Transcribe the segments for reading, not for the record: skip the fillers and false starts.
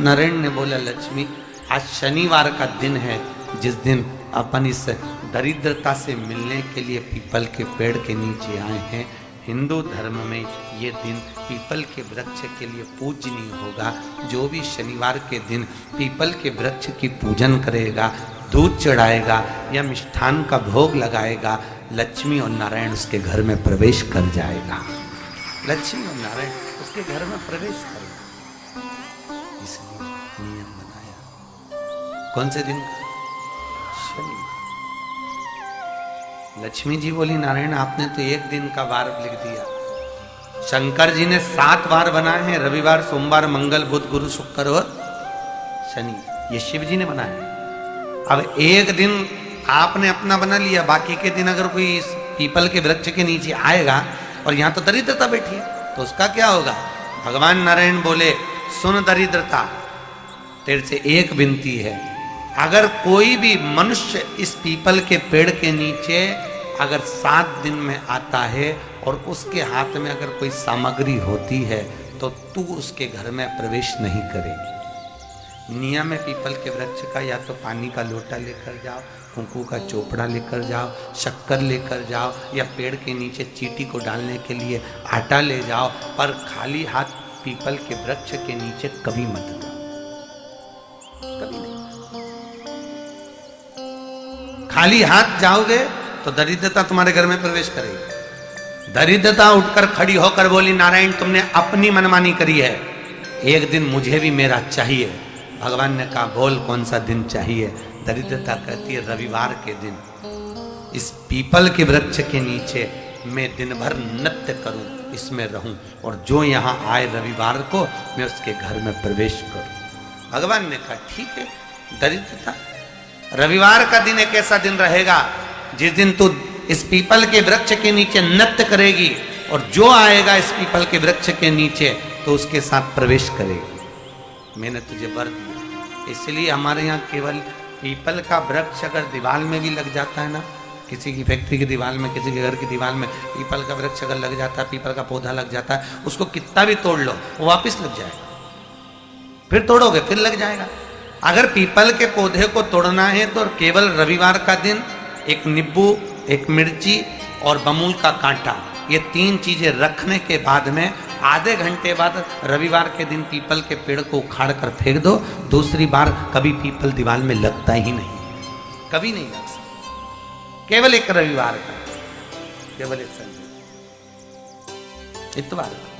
नरेन ने बोला, लक्ष्मी आज शनिवार का दिन है जिस दिन अपन इस दरिद्रता से मिलने के लिए पीपल के पेड़ के नीचे आए हैं। हिंदू धर्म में ये दिन पीपल के वृक्ष के लिए पूजनीय होगा। जो भी शनिवार के दिन पीपल के वृक्ष की पूजन करेगा, दूध चढ़ाएगा या मिष्ठान का भोग लगाएगा, लक्ष्मी और नारायण उसके घर में प्रवेश कर जाएगा। लक्ष्मी और नारायण उसके घर में प्रवेश करेगा। इसलिए नियम बनाया। कौन से दिन का? शनिवार। लक्ष्मी जी बोली, नारायण आपने तो एक दिन का वार लिख दिया। शंकर जी ने 7 वार बनाए हैं, रविवार, सोमवार, मंगल, बुध, गुरु, शुक्र और शनि। ये शिव जी ने बनाया। अब एक दिन आपने अपना बना लिया, बाकी के दिन अगर कोई इस पीपल के वृक्ष के नीचे आएगा और यहां तो दरिद्रता बैठी है, तो उसका क्या होगा? भगवान नारायण बोले, सुन दरिद्रता, तेरे से एक विनती है, अगर कोई भी मनुष्य इस पीपल के पेड़ के नीचे अगर 7 दिन में आता है और उसके हाथ में अगर कोई सामग्री होती है तो तू उसके घर में प्रवेश नहीं करेगी। नियम है पीपल के वृक्ष का, या तो पानी का लोटा लेकर जाओ, कुंकू का चोपड़ा लेकर जाओ, शक्कर लेकर जाओ, या पेड़ के नीचे चींटी को डालने के लिए आटा ले जाओ, पर खाली हाथ पीपल के वृक्ष के नीचे कभी मत जाओ, कभी नहीं। खाली हाथ जाओगे तो दरिद्रता तुम्हारे घर में प्रवेश करेगी। दरिद्रता उठकर खड़ी होकर बोली, नारायण तुमने अपनी मनमानी करी है, एक दिन मुझे भी मेरा चाहिए। भगवान ने कहा, बोल कौन सा दिन चाहिए? दरिद्रता कहती है, रविवार के दिन इस पीपल के वृक्ष के नीचे मैं दिन भर नृत्य करूं, इसमें रहूं, और जो यहां आए रविवार को मैं उसके घर में प्रवेश करूं। भगवान ने कहा, ठीक है। दरिद्रता, रविवार का दिन एक ऐसा दिन रहेगा जिस दिन तू इस पीपल के वृक्ष के नीचे नृत्य करेगी और जो आएगा इस पीपल के वृक्ष के नीचे तो उसके साथ प्रवेश करेगी। मैंने तुझे वर दिया। इसलिए हमारे यहाँ केवल पीपल का वृक्ष अगर दीवार में भी लग जाता है ना, किसी की फैक्ट्री की दीवार में, किसी के घर की दीवार में पीपल का वृक्ष अगर लग जाता है, पीपल का पौधा लग जाता है, उसको कितना भी तोड़ लो वो वापिस लग जाएगा। फिर तोड़ोगे फिर लग जाएगा। अगर पीपल के पौधे को तोड़ना है तो केवल रविवार का दिन एक नींबू, एक मिर्ची और बमूल का कांटा, ये 3 चीजें रखने के बाद में आधे घंटे बाद रविवार के दिन पीपल के पेड़ को उखाड़ कर फेंक दो। दूसरी बार कभी पीपल दीवार में लगता ही नहीं, कभी नहीं लग सकता। केवल एक रविवार का, केवल एक इतवार का।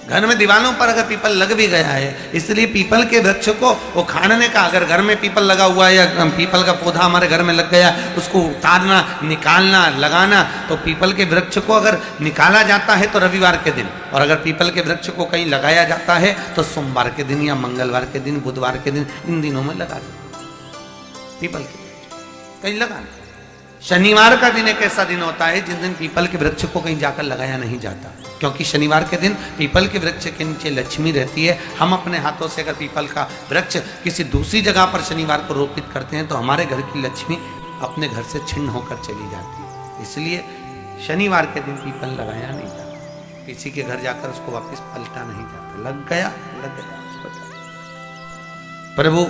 घर में दीवारों पर अगर पीपल लग भी गया है, इसलिए पीपल के वृक्ष को उखाड़ने का, अगर घर में पीपल लगा हुआ है या पीपल का पौधा हमारे घर में लग गया, उसको उतारना, निकालना, लगाना, तो पीपल के वृक्ष को अगर निकाला जाता है तो रविवार के दिन, और अगर पीपल के वृक्ष को कहीं लगाया जाता है तो सोमवार के दिन या मंगलवार के दिन, बुधवार के दिन, इन दिनों में लगा सकते पीपल के वृक्ष कहीं लगाना। शनिवार का दिन एक ऐसा दिन होता है जिस दिन पीपल के वृक्ष को कहीं जाकर लगाया नहीं जाता, क्योंकि शनिवार के दिन पीपल के वृक्ष के नीचे लक्ष्मी रहती है। हम अपने हाथों से अगर पीपल का वृक्ष किसी दूसरी जगह पर शनिवार को रोपित करते हैं तो हमारे घर की लक्ष्मी अपने घर से छिन्न होकर चली जाती है। इसलिए शनिवार के दिन पीपल लगाया नहीं जाता, किसी के घर जाकर उसको वापस पलटा नहीं जाता। लग गया, लग गया। प्रभु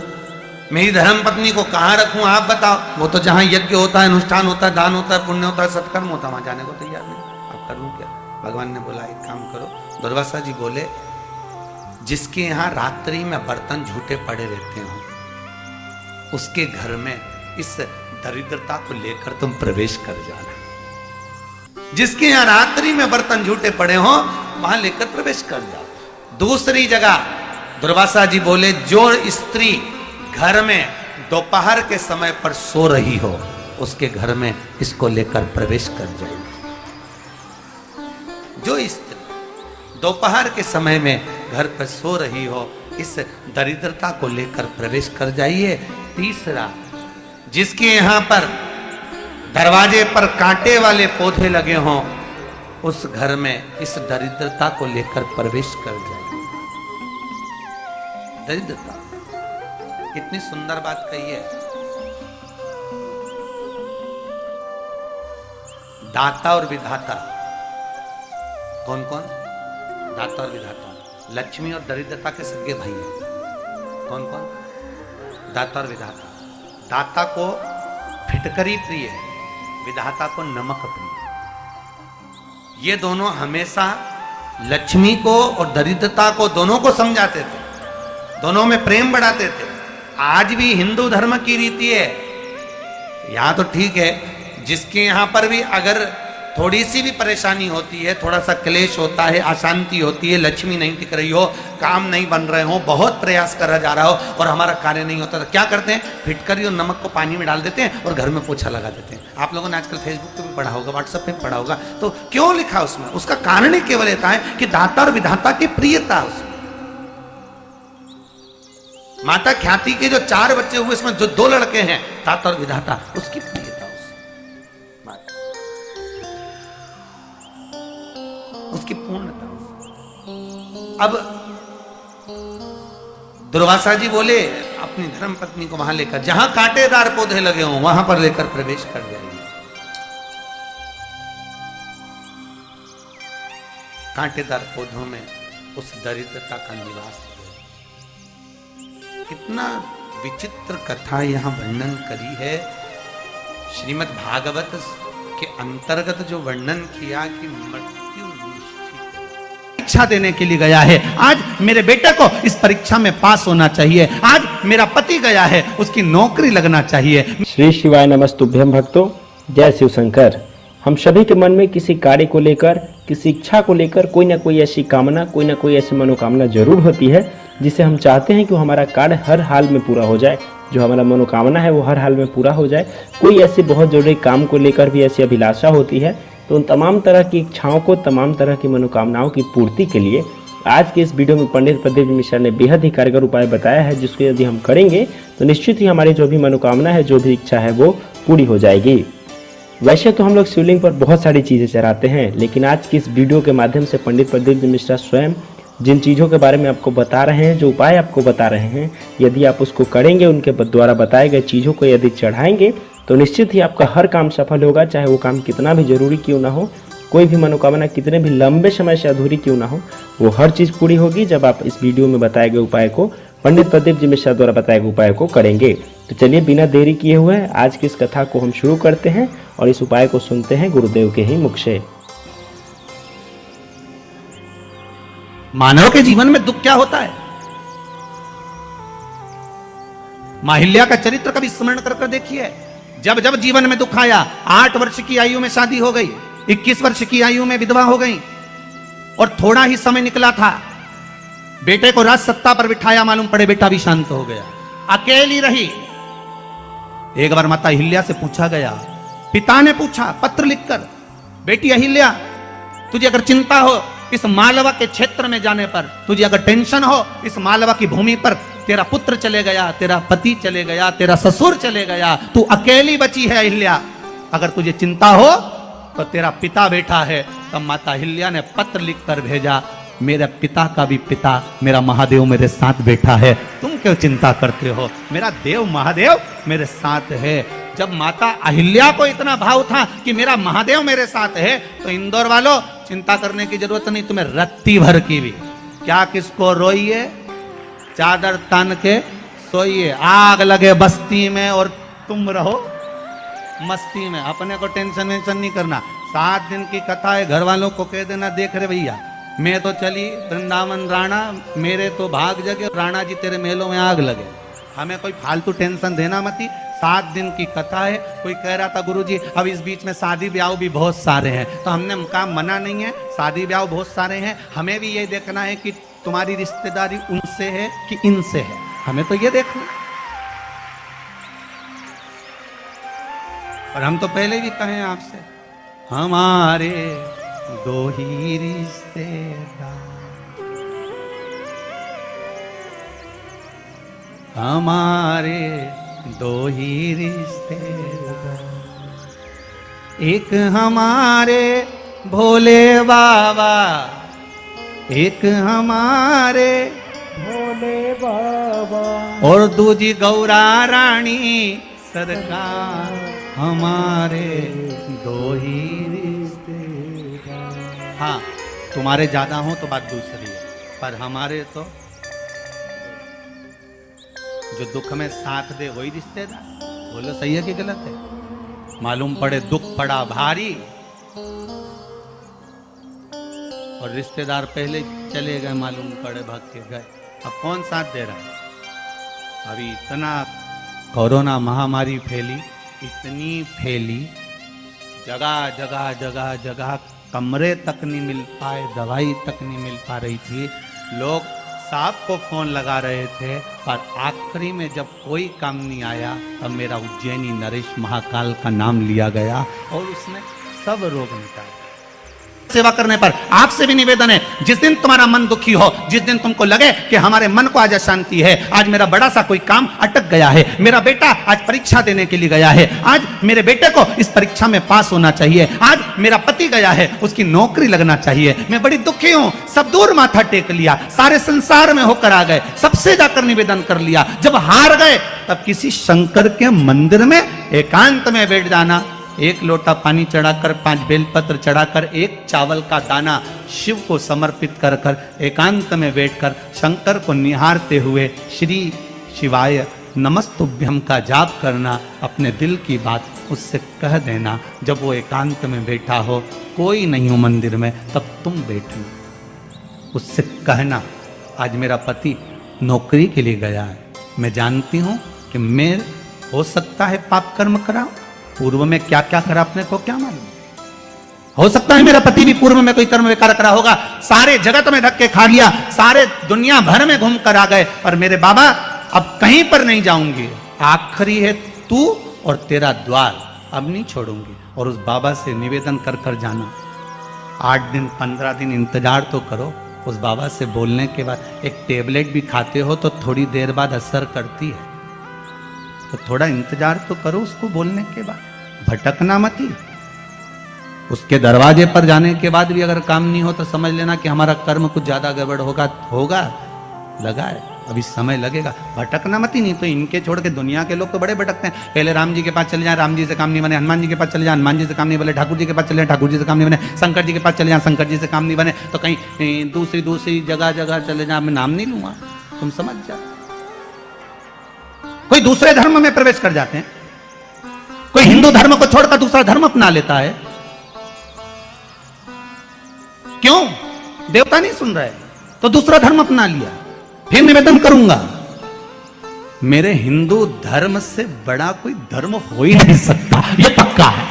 मेरी धर्म पत्नी को कहाँ रखूं आप बताओ? वो तो जहां यज्ञ होता है, अनुष्ठान होता है, दान होता है, पुण्य होता है, सत्कर्म होता है, वहां जाने को तैयार नहीं। आप करूं क्या? भगवान ने बोला, एक काम करो। दुर्वासा जी बोले, जिसके यहाँ रात्रि में बर्तन झूठे पड़े रहते हो उसके घर में इस दरिद्रता को लेकर तुम प्रवेश कर जाना। जिसके यहाँ रात्रि में बर्तन झूठे पड़े हो वहां लेकर प्रवेश कर जाओ। दूसरी जगह दुर्वासा जी बोले, जो स्त्री घर में दोपहर के समय पर सो रही हो उसके घर में इसको लेकर प्रवेश कर जाएगी। जो स्त्री दोपहर के समय में घर पर सो रही हो इस दरिद्रता को लेकर प्रवेश कर जाइए। तीसरा, जिसके यहां पर दरवाजे पर कांटे वाले पौधे लगे हों उस घर में इस दरिद्रता को लेकर प्रवेश कर जाइए। दरिद्रता कितनी सुंदर बात कही है। दाता और विधाता, कौन कौन? दाता और विधाता। लक्ष्मी और दरिद्रता के सगे भाई हैं। कौन कौन? दाता और विधाता। दाता को फिटकरी प्रिय है, विधाता को नमक प्रिय। ये दोनों हमेशा लक्ष्मी को और दरिद्रता को दोनों को समझाते थे, दोनों में प्रेम बढ़ाते थे। आज भी हिंदू धर्म की रीति है, यहाँ तो ठीक है, जिसके यहाँ पर भी अगर थोड़ी सी भी परेशानी होती है, थोड़ा सा क्लेश होता है, अशांति होती है, लक्ष्मी नहीं टिक रही हो, काम नहीं बन रहे हो, बहुत प्रयास करा जा रहा हो और हमारा कार्य नहीं होता, तो क्या करते हैं? फिटकरी और नमक को पानी में डाल देते हैं और घर में पोछा लगा देते हैं। आप लोगों ने आजकल फेसबुक पे भी पढ़ा होगा, व्हाट्सएप पे भी पढ़ा होगा। तो क्यों लिखा उसमें? उसका कारण ही केवल ये है कि दाता और विधाता की प्रियता उसमें। माता ख्याति के जो 4 बच्चे हुए, इसमें जो 2 लड़के हैं, दाता और विधाता, उसकी प्रियता उसकी पूर्णता। अब दुर्वासा जी बोले अपनी धर्म पत्नी को वहां लेकर, जहां कांटेदार पौधे लगे हों वहां पर लेकर प्रवेश कर जाइए। कांटेदार पौधों में उस दरिद्रता का निवास है। कितना विचित्र कथा यहां वर्णन करी है। श्रीमद् भागवत के अंतर्गत जो वर्णन किया कि मृत्यु परीक्षा देने के लिए गया है, आज मेरे बेटे को इस परीक्षा में पास होना चाहिए, आज मेरा पति गया है, उसकी नौकरी लगना चाहिए। श्री शिवाय नमस्तुभ्यं भक्तों, जय शिव शंकर। हम सभी के मन में किसी कार्य को लेकर, किसी इच्छा को लेकर कोई ना कोई ऐसी कामना, कोई ना कोई ऐसी मनोकामना जरूर होती है जिसे हम चाहते हैं कि हमारा कार्य हर हाल में पूरा हो जाए, जो हमारा मनोकामना है वो हर हाल में पूरा हो जाए। कोई ऐसी बहुत जरूरी काम को लेकर भी ऐसी अभिलाषा होती है। तो उन तमाम तरह की इच्छाओं को, तमाम तरह की मनोकामनाओं की पूर्ति के लिए आज के इस वीडियो में पंडित प्रदीप मिश्रा ने बेहद ही कारगर उपाय बताया है, जिसको यदि हम करेंगे तो निश्चित ही हमारी जो भी मनोकामना है, जो भी इच्छा है वो पूरी हो जाएगी। वैसे तो हम लोग शिवलिंग पर बहुत सारी चीज़ें चढ़ाते हैं, लेकिन आज की इस वीडियो के माध्यम से पंडित प्रदीप मिश्रा स्वयं जिन चीज़ों के बारे में आपको बता रहे हैं, जो उपाय आपको बता रहे हैं, यदि आप उसको करेंगे, उनके द्वारा बताए गए चीज़ों को यदि चढ़ाएंगे तो निश्चित ही आपका हर काम सफल होगा, चाहे वो काम कितना भी जरूरी क्यों ना हो, कोई भी मनोकामना कितने भी लंबे समय से अधूरी क्यों ना हो, वो हर चीज़ पूरी होगी जब आप इस वीडियो में बताए गए उपाय को, पंडित प्रदीप जी मिश्रा द्वारा बताए गए उपाय को करेंगे। तो चलिए बिना देरी किए हुए आज की इस कथा को हम शुरू करते हैं और इस उपाय को सुनते हैं गुरुदेव के ही मुख से। मानव के जीवन में दुख क्या होता है? माहिल्या का चरित्र कभी स्मरण कर देखिए। जब जब जीवन में दुख आया, 8 वर्ष की आयु में शादी हो गई, 21 वर्ष की आयु में विधवा हो गई और थोड़ा ही समय निकला था, बेटे को राज सत्ता पर बिठाया, मालूम पड़े बेटा भी शांत हो गया, अकेली रही। एक बार माता अहिल्या से पूछा गया, पिता ने पूछा पत्र लिखकर, बेटी अहिल्या तुझे अगर चिंता हो इस मालवा के क्षेत्र में जाने पर, तुझे अगर टेंशन हो इस मालवा की भूमि पर, तेरा पुत्र चले गया, तेरा पति चले गया, तेरा ससुर चले गया, तू अकेली बची है अहिल्या, अगर तुझे चिंता हो तो तेरा पिता बैठा है। तब माता अहिल्या ने पत्र लिखकर भेजा, मेरे पिता का भी पिता मेरा महादेव मेरे साथ बैठा है, तुम क्यों चिंता करते हो, मेरा देव महादेव मेरे साथ है। जब माता अहिल्या को इतना भाव था कि मेरा महादेव मेरे साथ है, तो इंदौर वालों चिंता करने की जरूरत नहीं, तुम्हें रत्ती भर की भी क्या, किसको रोइए, चादर तान के सोइए, आग लगे बस्ती में और तुम रहो मस्ती में, अपने को टेंशन वेंशन नहीं करना। 7 दिन की कथा है, घर वालों को कह देना, देख रहे भैया मैं तो चली वृंदावन राणा, मेरे तो भाग जगे, राणा जी तेरे मेलों में आग लगे, हमें कोई फालतू टेंशन देना मती। 7 दिन की कथा है। कोई कह रहा था गुरुजी अब इस बीच में शादी ब्याह भी बहुत सारे हैं, तो हमने कहा मना नहीं है, शादी ब्याह बहुत सारे हैं, हमें भी ये देखना है कि तुम्हारी रिश्तेदारी उनसे है कि इनसे है, हमें तो ये देखना। और हम तो पहले भी कहे आपसे, हमारे 2 ही रिश्तेदार, हमारे 2 ही रिश्तेदार, एक हमारे भोले बाबा, एक हमारे भोले बाबा, और दूजी गौरा रानी सरकार, हमारे 2 ही रिश्तेदार। हाँ तुम्हारे ज्यादा हो तो बात दूसरी है, पर हमारे तो जो दुख में साथ दे वही रिश्तेदार। बोलो सही है कि गलत है? मालूम पड़े दुख पड़ा भारी और रिश्तेदार पहले चले गए, मालूम पड़े भाग के गए, अब कौन साथ दे रहा है? अभी इतना कोरोना महामारी फैली, इतनी फैली, जगह जगह जगह जगह कमरे तक नहीं मिल पाए, दवाई तक नहीं मिल पा रही थी। लोग साहब को फोन लगा रहे थे, पर आखिरी में जब कोई काम नहीं आया तब मेरा उज्जैनी नरेश महाकाल का नाम लिया गया और उसने सब रोग मिटाया। सेवा करने पर आपसे भी निवेदन है, जिस दिन तुम्हारा मन दुखी हो, जिस दिन तुमको लगे कि हमारे मन को आज अशांति है, आज मेरा बड़ा सा कोई काम अटक गया है, मेरा बेटा आज परीक्षा देने के लिए गया है, आज मेरे बेटे को इस परीक्षा में पास होना चाहिए, आज मेरा पति गया है उसकी नौकरी लगना चाहिए, मैं बड़ी दुखी हूं, सब दूर माथा टेक लिया, सारे संसार में होकर आ गए, सबसे जाकर निवेदन कर लिया, जब हार गए तब किसी शंकर के मंदिर में एकांत में बैठ जाना, एक लोटा पानी चढ़ाकर, 5 बेलपत्र चढ़ाकर, एक चावल का दाना शिव को समर्पित कर कर एकांत में बैठकर शंकर को निहारते हुए श्री शिवाय नमस्तुभ्यम का जाप करना, अपने दिल की बात उससे कह देना। जब वो एकांत में बैठा हो, कोई नहीं हो मंदिर में, तब तुम बैठना, उससे कहना आज मेरा पति नौकरी के लिए गया है, मैं जानती हूं कि मैं हो सकता है पाप कर्म करा, पूर्व में क्या क्या करा अपने को क्या मालूम, हो सकता है मेरा पति भी पूर्व में कोई कर्म विकार करा होगा, सारे जगत में धक्के खा लिया, सारे दुनिया भर में घूम कर आ गए, पर मेरे बाबा अब कहीं पर नहीं जाऊंगी, आखिरी है तू और तेरा द्वार, अब नहीं छोड़ूंगी। और उस बाबा से निवेदन कर कर जाना, 8 दिन 15 दिन इंतजार तो करो, उस बाबा से बोलने के बाद एक टेबलेट भी खाते हो तो थोड़ी देर बाद असर करती है, तो थोड़ा इंतजार तो करो उसको बोलने के बाद, भटकना मत ही। उसके दरवाजे पर जाने के बाद भी अगर काम नहीं हो तो समझ लेना कि हमारा कर्म कुछ ज्यादा गड़बड़ होगा लगा है, अभी समय लगेगा, भटकना मत ही, नहीं तो इनके छोड़ के दुनिया के लोग तो बड़े भटकते हैं, पहले राम जी के पास चले जाए, राम जी से काम नहीं बने, हनुमान जी के पास चले जाए, हनुमान जी से काम नहीं बने, ठाकुर जी के पास चले जाए, ठाकुर जी से काम नहीं बने, शंकर जी के पास चले जाए, शंकर जी से काम नहीं बने, तो कहीं दूसरी जगह चले जाए, मैं नाम नहीं लूंगा, तुम समझ जाओ। कोई दूसरे धर्म में प्रवेश कर जाते हैं, कोई हिंदू धर्म को छोड़कर दूसरा धर्म अपना लेता है, क्यों? देवता नहीं सुन रहे तो दूसरा धर्म अपना लिया। फिर निवेदन करूंगा, मेरे हिंदू धर्म से बड़ा कोई धर्म हो ही नहीं सकता, यह पक्का है,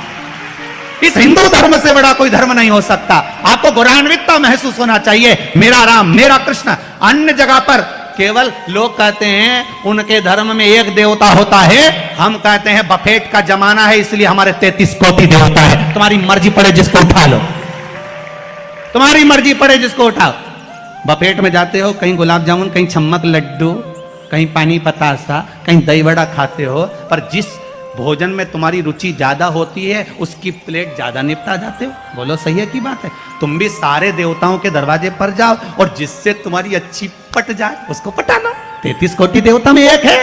इस हिंदू धर्म से बड़ा कोई धर्म नहीं हो सकता। आपको गौरवान्वितता महसूस होना चाहिए, मेरा राम मेरा कृष्ण। अन्य जगह पर केवल लोग कहते हैं उनके धर्म में एक देवता होता है, हम कहते हैं बफेट का जमाना है इसलिए हमारे 33 कोटि देवता है, तुम्हारी मर्जी पड़े जिसको उठा लो, तुम्हारी मर्जी पड़े जिसको उठाओ। बफेट में जाते हो, कहीं गुलाब जामुन, कहीं छम्मक लड्डू, कहीं पानी पतासा, कहीं दही बड़ा खाते हो, पर जिस भोजन में तुम्हारी रुचि ज्यादा होती है उसकी प्लेट ज्यादा निपटा जाते हो। बोलो सही है की बात है? तुम भी सारे देवताओं के दरवाजे पर जाओ और जिससे तुम्हारी अच्छी पट जाए उसको पटाना। 33 कोटि देवता में एक है,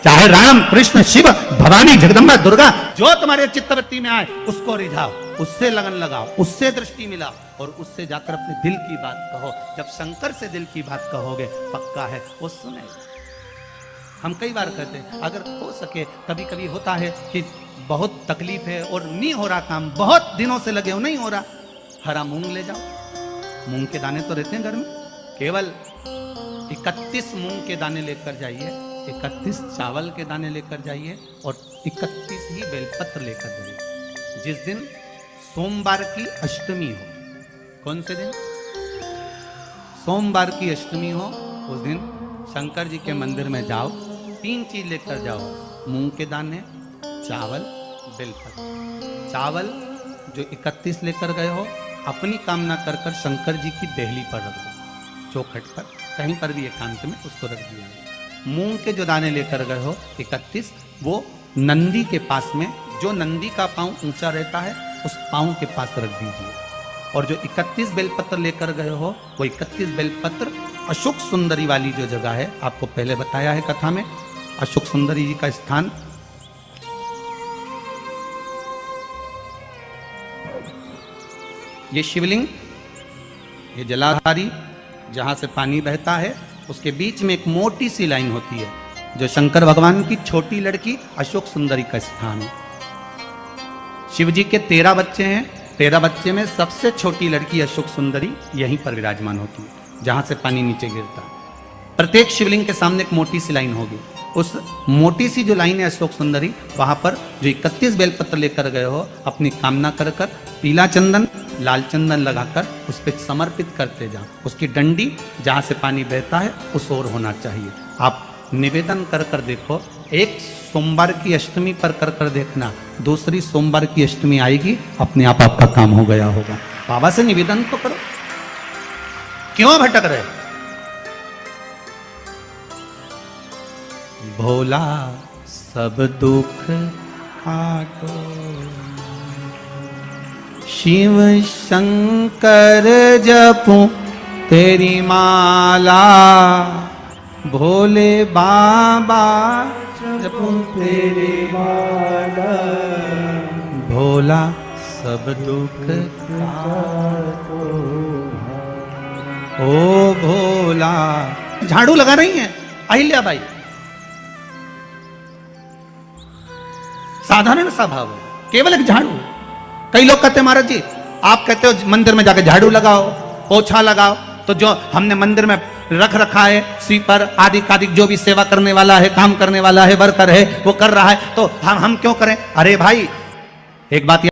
चाहे राम कृष्ण शिव भवानी जगदम्बा दुर्गा, जो तुम्हारे चित्तवृत्ति में आए उसको रिझाओ, उससे लगन लगाओ, उससे दृष्टि मिलाओ और उससे जाकर अपने दिल की बात कहो। जब शंकर से दिल की बात कहोगे पक्का है वो सुने। हम कई बार कहते हैं अगर हो सके, कभी कभी होता है कि बहुत तकलीफ है और नहीं हो रहा काम, बहुत दिनों से लगे हो नहीं हो रहा, हरा मूंग ले जाओ, मूंग के दाने तो रहते हैं घर में, केवल 31 मूंग के दाने लेकर जाइए, 31 चावल के दाने लेकर जाइए और 31 ही बेलपत्र लेकर जाइए। जिस दिन सोमवार की अष्टमी हो, कौन से दिन? सोमवार की अष्टमी हो, उस दिन शंकर जी के मंदिर में जाओ, 3 चीज लेकर जाओ, मूंग के दाने, चावल, बेलपत्र। चावल जो 31 लेकर गए हो अपनी कामना कर कर शंकर जी की देहली पर रख दो, चौखट पर, कहीं पर भी एकांत में उसको रख दिया। मूंग के जो दाने लेकर गए हो 31, वो नंदी के पास में, जो नंदी का पांव ऊंचा रहता है उस पांव के पास रख दीजिए। और जो 31 बेलपत्र लेकर गए हो वो 31 बेलपत्र अशोक सुंदरी वाली जो जगह है, आपको पहले बताया है कथा में, अशोक सुंदरी जी का स्थान, ये शिवलिंग, ये जलाधारी जहां से पानी बहता है उसके बीच में एक मोटी सी लाइन होती है, जो शंकर भगवान की छोटी लड़की अशोक सुंदरी का स्थान है। शिव जी के 13 बच्चे हैं, 13 बच्चे में सबसे छोटी लड़की अशोक सुंदरी यहीं पर विराजमान होती है, जहां से पानी नीचे गिरता है। प्रत्येक शिवलिंग के सामने एक मोटी सी लाइन होगी, उस मोटी सी जो लाइन है अशोक सुंदरी, वहां पर जो 31 बेलपत्र लेकर गए हो, अपनी कामना कर कर पीला चंदन लाल चंदन लगाकर उस पर समर्पित करते जाओ। उसकी डंडी जहां से पानी बहता है उस ओर होना चाहिए। आप निवेदन कर कर देखो, एक सोमवार की अष्टमी पर कर कर देखना, दूसरी सोमवार की अष्टमी आएगी, अपने आप आपका काम हो गया होगा। बाबा से निवेदन तो करो, क्यों भटक रहे? भोला सब दुख काटो, शिव शंकर जपू तेरी माला, भोले बाबा जपू तेरी माला, भोला सब दुख काटो। ओ भोला, झाड़ू लगा रही हैं अहिल्या बाई, साधारण सा भाव है, केवल एक झाड़ू। कई लोग कहते हैं महाराज जी आप कहते हो मंदिर में जाके झाड़ू लगाओ पोछा लगाओ, तो जो हमने मंदिर में रख रखा है स्वीपर आदि आदि जो भी सेवा करने वाला है, काम करने वाला है, वर्कर है, वो कर रहा है, तो हम क्यों करें? अरे भाई एक बात